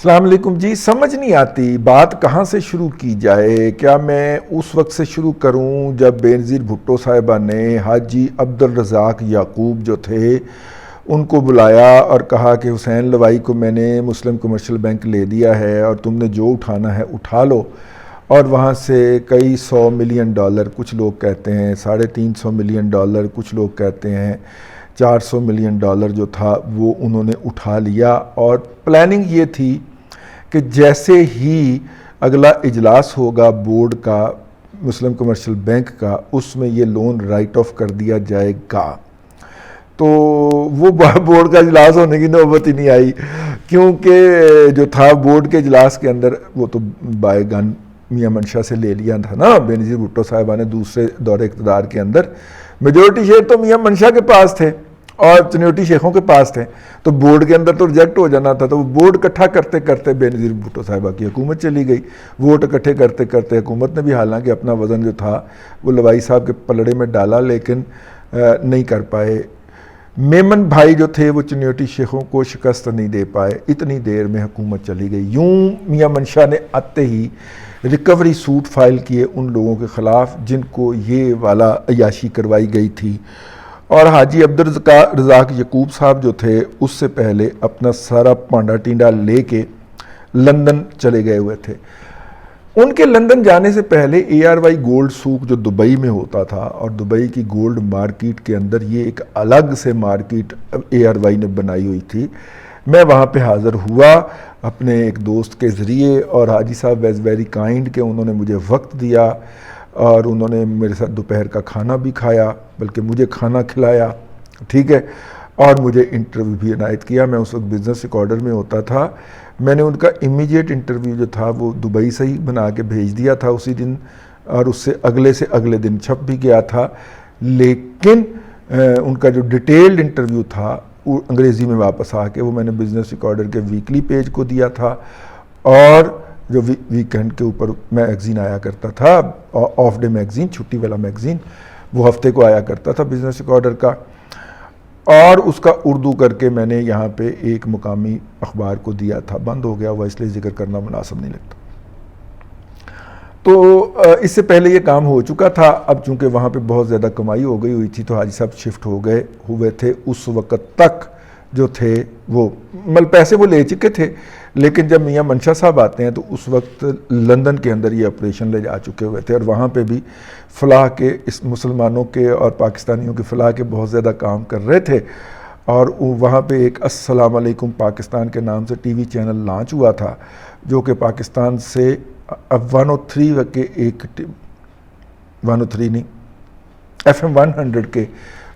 السلام علیکم جی. سمجھ نہیں آتی بات کہاں سے شروع کی جائے. کیا میں اس وقت سے شروع کروں جب بینظیر بھٹو صاحبہ نے حاجی عبدالرزاق یعقوب جو تھے ان کو بلایا اور کہا کہ حسین لوائی کو میں نے مسلم کمرشل بینک لے دیا ہے اور تم نے جو اٹھانا ہے اٹھا لو, اور وہاں سے کئی $100 ملین, کچھ لوگ کہتے ہیں $350 ملین, کچھ لوگ کہتے ہیں $400 ملین جو تھا وہ انہوں نے اٹھا لیا. اور پلاننگ یہ تھی کہ جیسے ہی اگلا اجلاس ہوگا بورڈ کا مسلم کمرشل بینک کا, اس میں یہ لون رائٹ آف کر دیا جائے گا. تو وہ بورڈ کا اجلاس ہونے کی نوبت ہی نہیں آئی, کیونکہ جو تھا بورڈ کے اجلاس کے اندر وہ تو بائی گن میاں منشا سے لے لیا تھا نا بینظیر بھٹو صاحبہ نے. دوسرے دور اقتدار کے اندر میجورٹی شیئر تو میاں منشا کے پاس تھے اور چنیوٹی شیخوں کے پاس تھے, تو بورڈ کے اندر تو ریجیکٹ ہو جانا تھا. تو وہ بورڈ اکٹھا کرتے کرتے بینظیر بھٹو صاحبہ کی حکومت چلی گئی. ووٹ اکٹھے کرتے کرتے حکومت نے بھی حالانکہ اپنا وزن جو تھا وہ لوائی صاحب کے پلڑے میں ڈالا, لیکن نہیں کر پائے. میمن بھائی جو تھے وہ چنیوٹی شیخوں کو شکست نہیں دے پائے. اتنی دیر میں حکومت چلی گئی. یوں میاں منشا نے آتے ہی ریکوری سوٹ فائل کیے ان لوگوں کے خلاف جن کو یہ والا عیاشی کروائی گئی تھی. اور حاجی عبدالرزاق یعقوب صاحب جو تھے اس سے پہلے اپنا سارا پانڈا ٹینڈا لے کے لندن چلے گئے ہوئے تھے. ان کے لندن جانے سے پہلے ARY گولڈ سوق جو دبئی میں ہوتا تھا, اور دبئی کی گولڈ مارکیٹ کے اندر یہ ایک الگ سے مارکیٹ ARY نے بنائی ہوئی تھی. میں وہاں پہ حاضر ہوا اپنے ایک دوست کے ذریعے, اور حاجی صاحب ویز ویری کائنڈ کہ انہوں نے مجھے وقت دیا اور انہوں نے میرے ساتھ دوپہر کا کھانا بھی کھایا, بلکہ مجھے کھانا کھلایا, ٹھیک ہے, اور مجھے انٹرویو بھی عنایت کیا. میں اس وقت بزنس ریکارڈر میں ہوتا تھا. میں نے ان کا امیجیٹ انٹرویو جو تھا وہ دبئی سے ہی بنا کے بھیج دیا تھا اسی دن, اور اس سے اگلے دن چھپ بھی گیا تھا. لیکن ان کا جو ڈیٹیلڈ انٹرویو تھا وہ انگریزی میں واپس آ کے وہ میں نے بزنس ریکارڈر کے ویکلی پیج کو دیا تھا. اور جو ویکینڈ کے اوپر میگزین آیا کرتا تھا, آف ڈے میگزین, چھٹی والا میگزین, وہ ہفتے کو آیا کرتا تھا بزنس ریکارڈر کا, اور اس کا اردو کر کے میں نے یہاں پہ ایک مقامی اخبار کو دیا تھا. بند ہو گیا ہوا, اس لیے ذکر کرنا مناسب نہیں لگتا. تو اس سے پہلے یہ کام ہو چکا تھا. اب چونکہ وہاں پہ بہت زیادہ کمائی ہو گئی ہوئی تھی تو حاجی صاحب شفٹ ہوئے تھے. اس وقت تک جو تھے وہ پیسے وہ لے چکے تھے, لیکن جب میاں منشا صاحب آتے ہیں تو اس وقت لندن کے اندر یہ آپریشن لے جا چکے ہوئے تھے, اور وہاں پہ بھی فلاح کے, اس مسلمانوں کے اور پاکستانیوں کے فلاح کے بہت زیادہ کام کر رہے تھے. اور وہاں پہ ایک السلام علیکم پاکستان کے نام سے ٹی وی چینل لانچ ہوا تھا, جو کہ پاکستان سے 103 کے ایک 103 نہیں FM 100 کے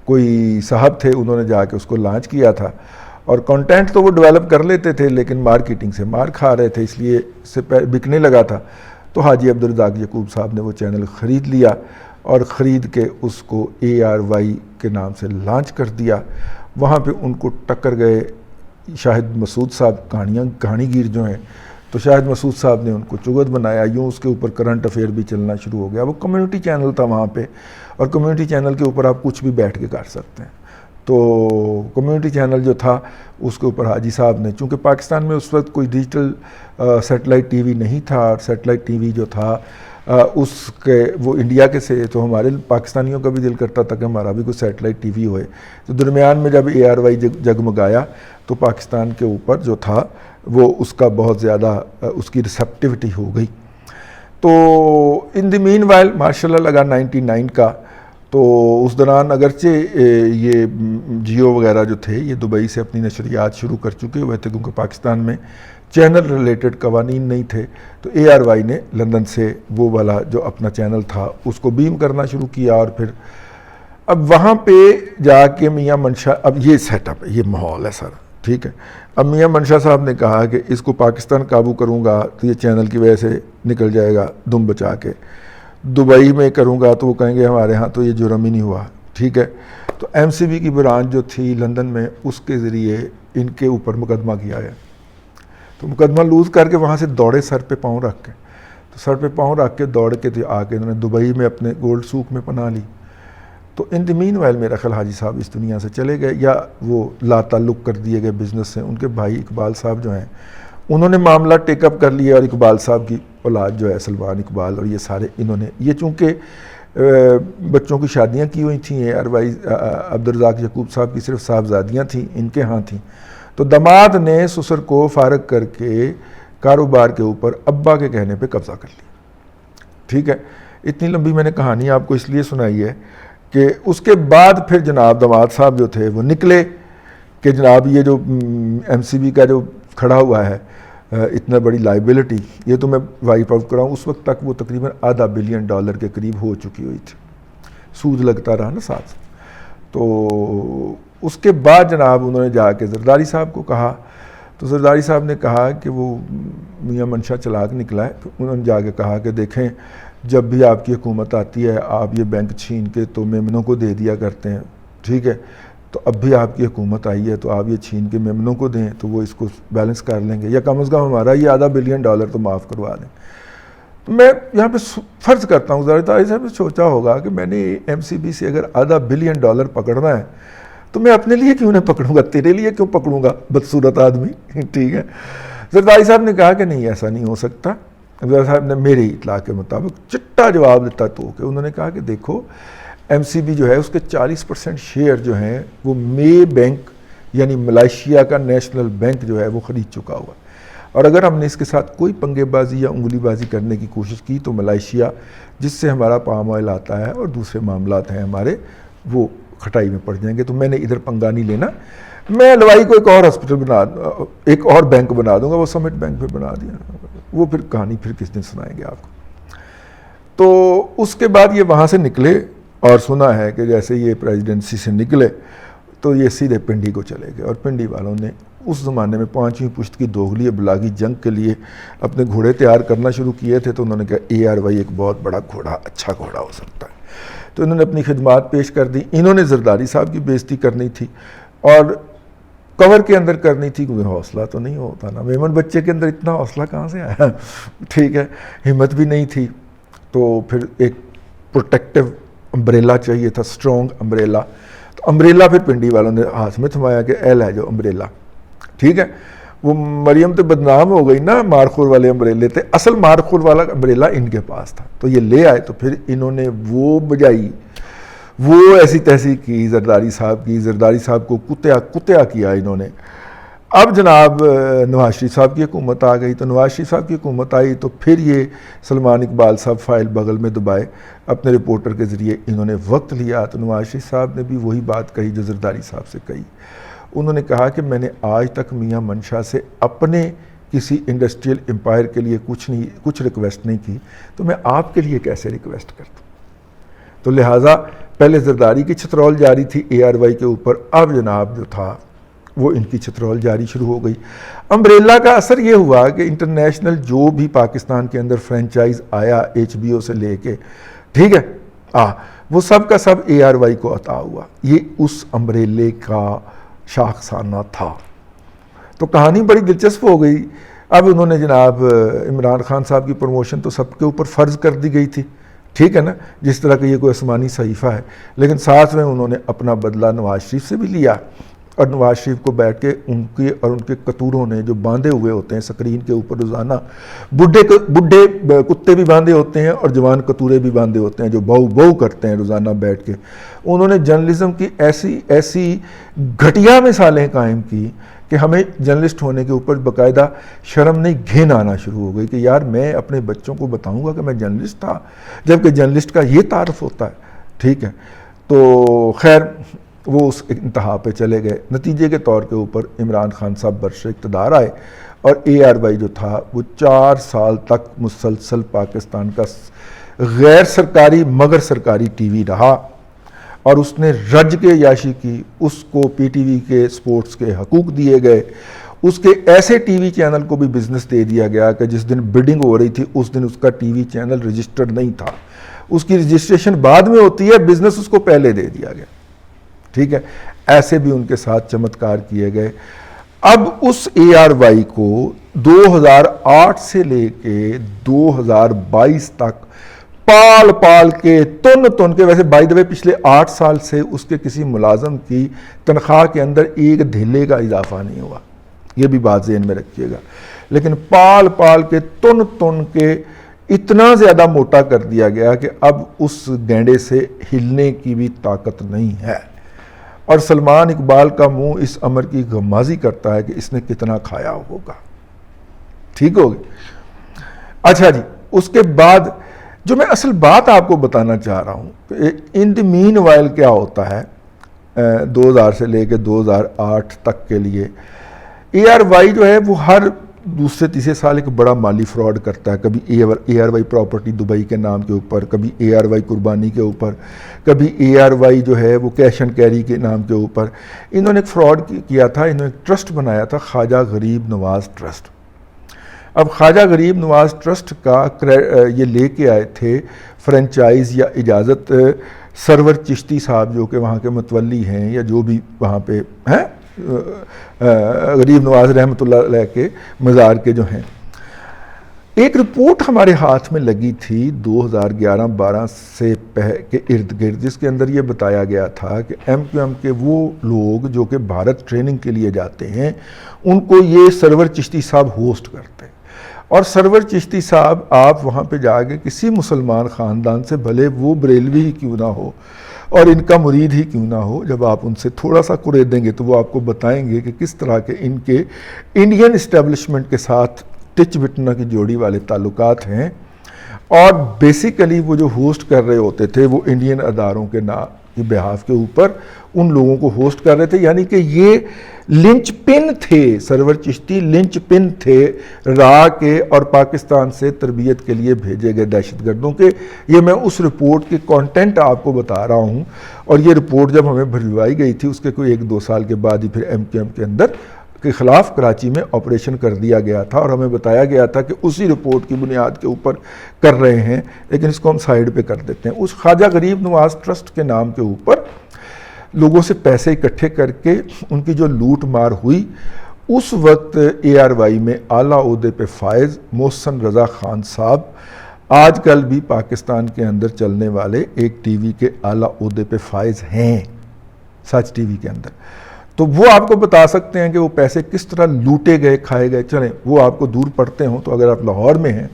کوئی صاحب تھے, انہوں نے جا کے اس کو لانچ کیا تھا. اور کنٹینٹ تو وہ ڈیولپ کر لیتے تھے لیکن مارکیٹنگ سے مار کھا رہے تھے, اس لیے سے بکنے لگا تھا. تو حاجی عبدالرزاق یعقوب صاحب نے وہ چینل خرید لیا اور خرید کے اس کو ARY کے نام سے لانچ کر دیا. وہاں پہ ان کو ٹکر گئے شاہد مسعود صاحب, کہانی گیر جو ہیں, تو شاہد مسعود صاحب نے ان کو چغت بنایا. یوں اس کے اوپر کرنٹ افیئر بھی چلنا شروع ہو گیا. وہ کمیونٹی چینل تھا وہاں پہ, اور کمیونٹی چینل کے اوپر آپ کچھ بھی بیٹھ کے کر سکتے ہیں. تو کمیونٹی چینل جو تھا اس کے اوپر حاجی صاحب نے, چونکہ پاکستان میں اس وقت کوئی ڈیجیٹل سیٹلائٹ ٹی وی نہیں تھا, اور سیٹلائٹ ٹی وی جو تھا اس کے وہ انڈیا کے سے, تو ہمارے پاکستانیوں کا بھی دل کرتا تھا کہ ہمارا بھی کوئی سیٹلائٹ ٹی وی ہوئے. تو درمیان میں جب ARY جگمگایا تو پاکستان کے اوپر جو تھا وہ اس کا بہت زیادہ اس کی ریسیپٹیوٹی ہو گئی. تو ان دی مین وائل ماشاءاللہ لگا 99 کا. تو اس دوران اگرچہ یہ جیو وغیرہ جو تھے یہ دبئی سے اپنی نشریات شروع کر چکے ہوئے تھے, کیونکہ پاکستان میں چینل ریلیٹڈ قوانین نہیں تھے, تو ARY نے لندن سے وہ والا جو اپنا چینل تھا اس کو بیم کرنا شروع کیا. اور پھر اب وہاں پہ جا کے میاں منشا, اب یہ سیٹ اپ ہے, یہ ماحول ہے سر, ٹھیک ہے. اب میاں منشا صاحب نے کہا کہ اس کو پاکستان قابو کروں گا تو یہ چینل کی وجہ سے نکل جائے گا دم بچا کے, دبئی میں کروں گا تو وہ کہیں گے ہمارے ہاں تو یہ جرم ہی نہیں ہوا, ٹھیک ہے. تو MCB کی برانچ جو تھی لندن میں, اس کے ذریعے ان کے اوپر مقدمہ کیا گیا. تو مقدمہ لوز کر کے وہاں سے دوڑے سر پہ پاؤں رکھ کے, تو سر پہ پاؤں رکھ کے دوڑ کے آ کے انہوں نے دبئی میں اپنے گولڈ سوق میں پناہ لی. تو ان دی مین وائل میرا خیال حاجی صاحب اس دنیا سے چلے گئے, یا وہ لا تعلق کر دیے گئے بزنس سے. ان کے بھائی اقبال صاحب جو ہیں انہوں نے معاملہ ٹیک اپ کر لیا اور اقبال صاحب کی اولاد جو ہے سلمان اقبال اور یہ سارے انہوں نے یہ چونکہ بچوں کی شادیاں کی ہوئی تھیں عبدالرزاق یعقوب صاحب کی صرف صاحبزادیاں تھیں ان کے ہاں تھیں، تو داماد نے سسر کو فارغ کر کے کاروبار کے اوپر ابا کے کہنے پہ قبضہ کر لیا. ٹھیک ہے، اتنی لمبی میں نے کہانی آپ کو اس لیے سنائی ہے کہ اس کے بعد پھر جناب داماد صاحب جو تھے وہ نکلے کہ جناب یہ جو ایم سی بی کا جو کھڑا ہوا ہے اتنا بڑی لائبلٹی یہ تو میں وائپ آؤٹ کراؤں. اس وقت تک وہ تقریباً $500 بلین کے قریب ہو چکی ہوئی تھی، سود لگتا رہا نا ساتھ. تو اس کے بعد جناب انہوں نے جا کے زرداری صاحب کو کہا، تو زرداری صاحب نے کہا کہ وہ میاں منشا چلاک نکلا ہے. انہوں نے جا کے کہا کہ دیکھیں جب بھی آپ کی حکومت آتی ہے آپ یہ بینک چھین کے تو میمنوں کو دے دیا کرتے ہیں، ٹھیک ہے، تو اب بھی آپ کی حکومت آئی ہے تو آپ یہ چھین کے میمنوں کو دیں تو وہ اس کو بیلنس کر لیں گے، یا کم از کم ہمارا یہ $500 بلین تو معاف کروا دیں. میں یہاں پہ فرض کرتا ہوں زرداری صاحب نے سوچا ہوگا کہ میں نے ایم سی بی سے اگر $500 بلین پکڑنا ہے تو میں اپنے لیے کیوں نہ پکڑوں گا، تیرے لیے کیوں پکڑوں گا بدصورت آدمی. ٹھیک ہے، زرداری صاحب نے کہا کہ نہیں ایسا نہیں ہو سکتا. زرداری صاحب نے میری اطلاع کے مطابق چٹا جواب دیتا تو کہ انہوں نے کہا کہ دیکھو ایم سی بی جو ہے اس کے 40% شیئر جو ہیں وہ مے بینک یعنی ملائیشیا کا نیشنل بینک جو ہے وہ خرید چکا ہوا، اور اگر ہم نے اس کے ساتھ کوئی پنگے بازی یا انگلی بازی کرنے کی کوشش کی تو ملائیشیا جس سے ہمارا پام آئل آتا ہے اور دوسرے معاملات ہیں ہمارے وہ کھٹائی میں پڑ جائیں گے، تو میں نے ادھر پنگا نہیں لینا، میں لوائی کو ایک اور ہاسپٹل ایک اور بینک بنا دوں گا. وہ سمٹ بینک پہ بنا دیا، وہ پھر کہانی پھر کس دن سنائیں گے آپ کو. تو اس کے بعد یہ وہاں سے نکلے اور سنا ہے کہ جیسے یہ پریزیڈنسی سے نکلے تو یہ سیدھے پنڈی کو چلے گئے، اور پنڈی والوں نے اس زمانے میں 5ویں پشت کی دوغلی ابلاغی جنگ کے لیے اپنے گھوڑے تیار کرنا شروع کیے تھے. تو انہوں نے کہا ARY ایک بہت بڑا گھوڑا اچھا گھوڑا ہو سکتا ہے، تو انہوں نے اپنی خدمات پیش کر دی. انہوں نے زرداری صاحب کی بےزتی کرنی تھی اور کور کے اندر کرنی تھی کیونکہ حوصلہ تو نہیں ہوتا نا، میمن بچے کے اندر اتنا حوصلہ کہاں سے آیا. ٹھیک ہے، ہمت بھی نہیں تھی، تو پھر ایک پروٹیکٹیو امبریلا چاہیے تھا، اسٹرانگ امبریلا. تو امبریلا پھر پنڈی والوں نے ہاتھ میں تھمایا کہ ایل ہے جو امبریلا. ٹھیک ہے، وہ مریم تو بدنام ہو گئی نا مارخور والے امبریلے تھے، اصل مارخور والا امبریلا ان کے پاس تھا، تو یہ لے آئے. تو پھر انہوں نے وہ بجائی، وہ ایسی تیسی کی زرداری صاحب کی، زرداری صاحب کو کتیا کیا انہوں نے. اب جناب نواز شریف صاحب کی حکومت آ گئی، تو نواز شریف صاحب کی حکومت آئی تو پھر یہ سلمان اقبال صاحب فائل بغل میں دبائے، اپنے رپورٹر کے ذریعے انہوں نے وقت لیا. تو نواز شریف صاحب نے بھی وہی بات کہی جو زرداری صاحب سے کہی. انہوں نے کہا کہ میں نے آج تک میاں منشا سے اپنے کسی انڈسٹریل امپائر کے لیے کچھ ریکویسٹ نہیں کی، تو میں آپ کے لیے کیسے ریکویسٹ کرتا. تو لہٰذا پہلے زرداری کی چھترول جاری تھی ARY کے اوپر، اب جناب جو تھا وہ ان کی چھترول جاری شروع ہو گئی. امبریلا کا اثر یہ ہوا کہ انٹرنیشنل جو بھی پاکستان کے اندر فرینچائز آیا HBO سے لے کے، ٹھیک ہے، وہ سب کا سب ARY کو عطا ہوا. یہ اس امبریلے کا شاخسانہ تھا. تو کہانی بڑی دلچسپ ہو گئی. اب انہوں نے جناب عمران خان صاحب کی پروموشن تو سب کے اوپر فرض کر دی گئی تھی، ٹھیک ہے نا، جس طرح کہ یہ کوئی آسمانی صحیفہ ہے، لیکن ساتھ میں انہوں نے اپنا بدلہ نواز شریف سے بھی لیا. اور نواز شریف کو بیٹھ کے ان کے اور ان کے کتوروں نے جو باندھے ہوئے ہوتے ہیں سکرین کے اوپر روزانہ، بڈھے کتے بھی باندھے ہوتے ہیں اور جوان کتورے بھی باندھے ہوتے ہیں جو بہو بہو کرتے ہیں روزانہ بیٹھ کے. انہوں نے جرنلزم کی ایسی گھٹیا مثالیں قائم کی کہ ہمیں جرنلسٹ ہونے کے اوپر باقاعدہ شرم نہیں گھن آنا شروع ہو گئی کہ یار میں اپنے بچوں کو بتاؤں گا کہ میں جرنلسٹ تھا، جبکہ جرنلسٹ کا یہ تعارف ہوتا ہے. ٹھیک ہے، تو خیر وہ اس انتہا پہ چلے گئے. نتیجے کے طور کے اوپر عمران خان صاحب برسر اقتدار آئے اور ARY جو تھا وہ 4 سال تک مسلسل پاکستان کا غیر سرکاری مگر سرکاری ٹی وی رہا، اور اس نے رج کے عیاشی کی. اس کو PTV کے سپورٹس کے حقوق دیے گئے، اس کے ایسے ٹی وی چینل کو بھی بزنس دے دیا گیا کہ جس دن بڈنگ ہو رہی تھی اس دن اس کا ٹی وی چینل رجسٹرڈ نہیں تھا، اس کی رجسٹریشن بعد میں ہوتی ہے، بزنس اس کو پہلے دے دیا گیا. ٹھیک ہے، ایسے بھی ان کے ساتھ چمتکار کیے گئے. اب اس ARY کو 2008 سے لے کے 2022 تک پال کے تن کے، ویسے بائی دا وے پچھلے 8 سال سے اس کے کسی ملازم کی تنخواہ کے اندر ایک دھیلے کا اضافہ نہیں ہوا، یہ بھی بات ذہن میں رکھیے گا. لیکن پال پال کے تن کے اتنا زیادہ موٹا کر دیا گیا کہ اب اس گینڈے سے ہلنے کی بھی طاقت نہیں ہے. اور سلمان اقبال کا منہ اس امر کی غمازی کرتا ہے کہ اس نے کتنا کھایا ہوگا. ٹھیک ہوگی. اچھا جی، اس کے بعد جو میں اصل بات آپ کو بتانا چاہ رہا ہوں کہ ان دی مین وائل کیا ہوتا ہے 2000 سے لے کے 2008 تک کے لیے اے آر وائی جو ہے وہ ہر دوسرے تیسرے سال ایک بڑا مالی فراڈ کرتا ہے. کبھی اے آر وائی پراپرٹی دبئی کے نام کے اوپر، کبھی اے آر وائی قربانی کے اوپر، کبھی اے آر وائی جو ہے وہ کیش اینڈ کیری کے نام کے اوپر. انہوں نے ایک فراڈ کیا تھا، انہوں نے ایک ٹرسٹ بنایا تھا خواجہ غریب نواز ٹرسٹ. اب خواجہ غریب نواز ٹرسٹ کا یہ لے کے آئے تھے فرنچائز یا اجازت سرور چشتی صاحب جو کہ وہاں کے متولی ہیں یا جو بھی وہاں پہ ہیں غریب نواز رحمۃ اللہ علیہ کے مزار کے جو ہیں. ایک رپورٹ ہمارے ہاتھ میں لگی تھی 2011-12 سے کے ارد گرد، جس کے اندر یہ بتایا گیا تھا کہ ایم کیو ایم کے وہ لوگ جو کہ بھارت ٹریننگ کے لیے جاتے ہیں ان کو یہ سرور چشتی صاحب ہوسٹ کرتے ہیں. اور سرور چشتی صاحب آپ وہاں پہ جا کے کسی مسلمان خاندان سے، بھلے وہ بریلوی ہی کیوں نہ ہو اور ان کا مرید ہی کیوں نہ ہو، جب آپ ان سے تھوڑا سا قرید دیں گے تو وہ آپ کو بتائیں گے کہ کس طرح کے ان کے انڈین اسٹیبلشمنٹ کے ساتھ ٹچ بٹنا کی جوڑی والے تعلقات ہیں. اور بیسیکلی وہ جو ہوسٹ کر رہے ہوتے تھے وہ انڈین اداروں کے بہاف کے اوپر ان لوگوں کو ہوسٹ کر رہے تھے. یعنی کہ یہ لنچ پن تھے، سرور چشتی لنچ پن تھے راہ کے اور پاکستان سے تربیت کے لیے بھیجے گئے دہشت گردوں کے. یہ میں اس رپورٹ کے کانٹینٹ آپ کو بتا رہا ہوں. اور یہ رپورٹ جب ہمیں بھجوائی گئی تھی اس کے کوئی 1-2 سال کے بعد ہی پھر ایم کیو ایم کے اندر کے خلاف کراچی میں آپریشن کر دیا گیا تھا اور ہمیں بتایا گیا تھا کہ اسی رپورٹ کی بنیاد کے اوپر کر رہے ہیں، لیکن اس کو ہم سائیڈ پہ کر دیتے ہیں. اس خواجہ غریب نواز ٹرسٹ کے نام کے اوپر لوگوں سے پیسے اکٹھے کر کے ان کی جو لوٹ مار ہوئی، اس وقت اے آر وائی میں اعلیٰ عہدے پہ فائز محسن رضا خان صاحب آج کل بھی پاکستان کے اندر چلنے والے ایک ٹی وی کے اعلیٰ عہدے پہ فائز ہیں، سچ ٹی وی کے اندر. تو وہ آپ کو بتا سکتے ہیں کہ وہ پیسے کس طرح لوٹے گئے، کھائے گئے. چلیں وہ آپ کو دور پڑتے ہوں تو اگر آپ لاہور میں ہیں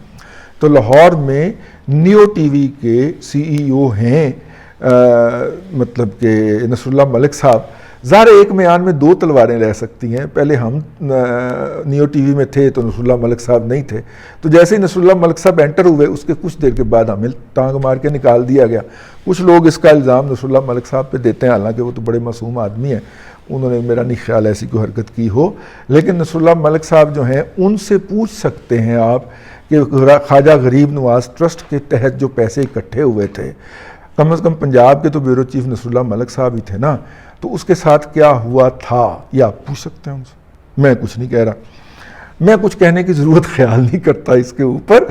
تو لاہور میں نیو ٹی وی کے سی ای او ہیں مطلب کہ نصر اللہ ملک صاحب. ظاہر ایک میان میں 2 تلواریں رہ سکتی ہیں. پہلے ہم نیو ٹی وی میں تھے تو نصر اللہ ملک صاحب نہیں تھے، تو جیسے ہی نصر اللہ ملک صاحب انٹر ہوئے اس کے کچھ دیر کے بعد ہمیں ٹانگ مار کے نکال دیا گیا. کچھ لوگ اس کا الزام نصر اللہ ملک صاحب پہ دیتے ہیں، حالانکہ وہ تو بڑے معصوم آدمی ہیں، انہوں نے میرا نہیں خیال ایسی کوئی حرکت کی ہو. لیکن نصر اللہ ملک صاحب جو ہیں ان سے پوچھ سکتے ہیں آپ کہ خواجہ غریب نواز ٹرسٹ کے تحت جو پیسے اکٹھے ہوئے تھے، کم از کم پنجاب کے تو بیورو چیف نصر اللہ ملک صاحب ہی تھے نا، تو اس کے ساتھ کیا ہوا تھا یہ آپ پوچھ سکتے ہیں ان سے. میں کچھ نہیں کہہ رہا، میں کچھ کہنے کی ضرورت خیال نہیں کرتا اس کے اوپر.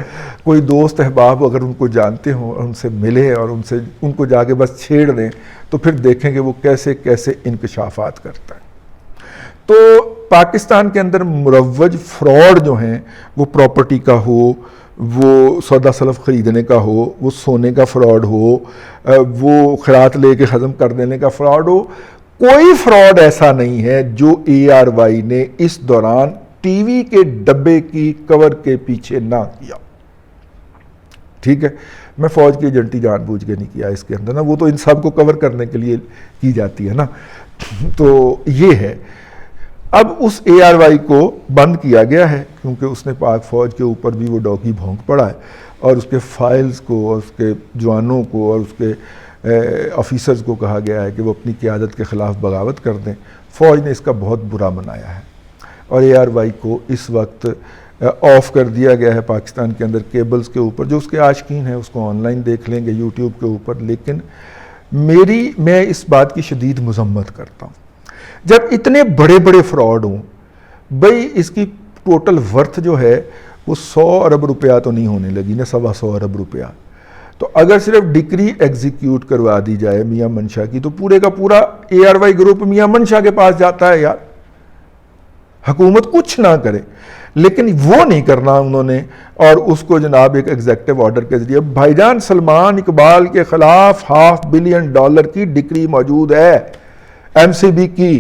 کوئی دوست احباب اگر ان کو جانتے ہوں اور ان سے ملے اور ان کو جا کے بس چھیڑ دیں تو پھر دیکھیں کہ وہ کیسے کیسے انکشافات کرتا ہے. تو پاکستان کے اندر مروج فراڈ جو ہیں وہ پراپرٹی کا ہو، وہ سودا سلف خریدنے کا ہو، وہ سونے کا فراڈ ہو، وہ خیرات لے کے ختم کر دینے کا فراڈ ہو، کوئی فراڈ ایسا نہیں ہے جو اے آر وائی نے اس دوران ٹی وی کے ڈبے کی کور کے پیچھے نہ کیا. ٹھیک ہے، میں فوج کی ایجنٹی جان بوجھ کے نہیں کیا اس کے اندر نا، وہ تو ان سب کو کور کرنے کے لیے کی جاتی ہے نا. تو یہ ہے. اب اس اے آر وائی کو بند کیا گیا ہے کیونکہ اس نے پاک فوج کے اوپر بھی وہ ڈوکی بھونک پڑا ہے اور اس کے فائلز کو اور اس کے جوانوں کو اور اس کے آفیسرز کو کہا گیا ہے کہ وہ اپنی قیادت کے خلاف بغاوت کر دیں. فوج نے اس کا بہت برا منایا ہے اور اے آر وائی کو اس وقت آف کر دیا گیا ہے پاکستان کے اندر کیبلز کے اوپر. جو اس کے عاشقین ہیں اس کو آن لائن دیکھ لیں گے یوٹیوب کے اوپر. لیکن میں اس بات کی شدید مذمت کرتا ہوں جب اتنے بڑے بڑے فراڈ ہوں. بھئی اس کی ٹوٹل ورتھ جو ہے وہ 100 ارب روپیہ تو نہیں ہونے لگی نا، 125 ارب روپیہ. تو اگر صرف ڈگری ایگزیکیوٹ کروا دی جائے میاں منشا کی تو پورے کا پورا اے آر وائی گروپ میاں منشا کے پاس جاتا ہے یار. حکومت کچھ نہ کرے لیکن وہ نہیں کرنا انہوں نے، اور اس کو جناب ایک ایگزیکٹو آرڈر کے ذریعے بھائی جان سلمان اقبال کے خلاف $500 بلین کی ڈگری موجود ہے ایم سی بی کی،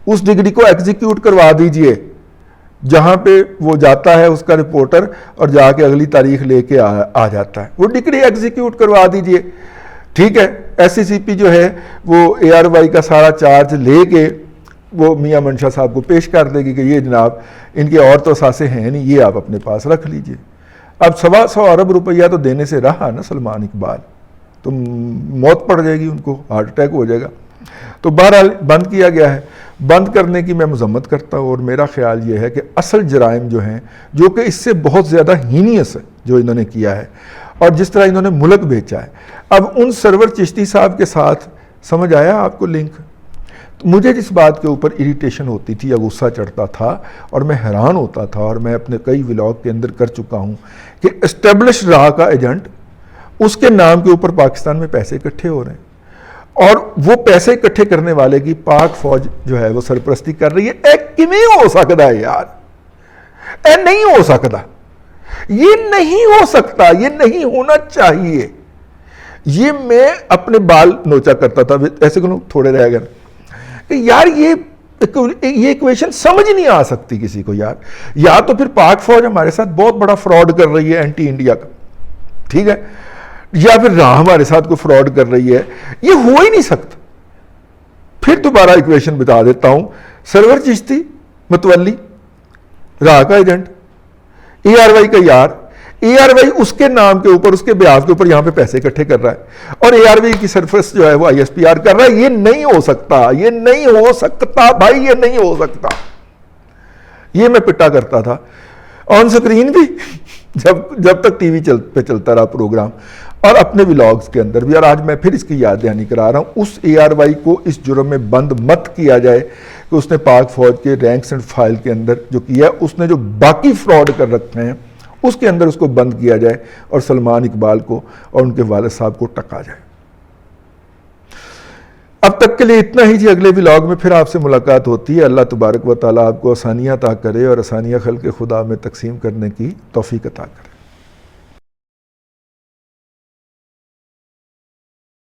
اس ڈگری کو ایگزیکیوٹ کروا دیجئے. جہاں پہ وہ جاتا ہے اس کا رپورٹر اور جا کے اگلی تاریخ لے کے آ جاتا ہے، وہ ڈگری ایگزیکیوٹ کروا دیجئے، ٹھیک ہے۔ ایس سی سی پی جو ہے وہ اے آر وائی کا سارا چارج لے کے وہ میاں منشا صاحب کو پیش کر دے گی کہ یہ جناب ان کے اور تو اثاثے ہیں نہیں، یہ آپ اپنے پاس رکھ لیجئے۔ اب 125 ارب روپیہ تو دینے سے رہا نا سلمان اقبال، تو موت پڑ جائے گی، ان کو ہارٹ اٹیک ہو جائے گا۔ تو بہرحال بند کیا گیا ہے۔ بند کرنے کی میں مذمت کرتا ہوں، اور میرا خیال یہ ہے کہ اصل جرائم جو ہیں، جو کہ اس سے بہت زیادہ ہینیس ہے جو انہوں نے کیا ہے، اور جس طرح انہوں نے ملک بیچا ہے، اب ان سرور چشتی صاحب کے ساتھ سمجھ آیا آپ کو لنک؟ مجھے جس بات کے اوپر اریٹیشن ہوتی تھی یا غصہ چڑھتا تھا اور میں حیران ہوتا تھا، اور میں اپنے کئی ولاگ کے اندر کر چکا ہوں، کہ اسٹیبلش راہ کا ایجنٹ، اس کے نام کے اوپر پاکستان میں پیسے اکٹھے ہو رہے ہیں، اور وہ پیسے اکٹھے کرنے والے کی پاک فوج جو ہے وہ سرپرستی کر رہی ہے۔ کیویں ہو سکتا ہے یار؟ نہیں ہو سکتا، یہ نہیں ہو سکتا، یہ نہیں ہونا چاہیے۔ یہ میں اپنے بال نوچا کرتا تھا، ایسے کنوں تھوڑے رہ گئے کہ یار یہ ایکویشن سمجھ نہیں آ سکتی کسی کو یار۔ یا تو پھر پاک فوج ہمارے ساتھ بہت بڑا فراڈ کر رہی ہے اینٹی انڈیا کا، ٹھیک ہے، یا پھر راہ ہمارے ساتھ کوئی فراڈ کر رہی ہے، یہ ہو ہی نہیں سکتا۔ پھر دوبارہ ایکویشن بتا دیتا ہوں، سرور چشتی متولی راہ کا ایجنٹ، اے آر وائی کا یار، اے آر وائی اس کے نام کے اوپر، اس کے بیاض کے اوپر یہاں پہ پیسے اکٹھے کر رہا ہے، اور اے آر وائی کی سرفرست جو ہے وہ آئی ایس پی آر کر رہا ہے۔ یہ نہیں ہو سکتا، یہ نہیں ہو سکتا بھائی، یہ نہیں ہو سکتا۔ یہ میں پٹا کرتا تھا آن سکرین بھی، جب تک ٹی وی پہ چلتا رہا پروگرام، اور اپنے ولاگز کے اندر بھی، اور آج میں پھر اس کی یاد دہانی کرا رہا ہوں۔ اس اے آر وائی کو اس جرم میں بند مت کیا جائے کہ اس نے پاک فوج کے رینکس اینڈ فائل کے اندر جو کیا، اس نے جو باقی فراڈ کر رکھے ہیں اس کے اندر اس کو بند کیا جائے، اور سلمان اقبال کو اور ان کے والد صاحب کو ٹکا جائے۔ اب تک کے لیے اتنا ہی جی، اگلے ولاگ میں پھر آپ سے ملاقات ہوتی ہے۔ اللہ تبارک و تعالیٰ آپ کو آسانیاں عطا کرے، اور آسانیاں خلق خدا میں تقسیم کرنے کی توفیق عطا کرے۔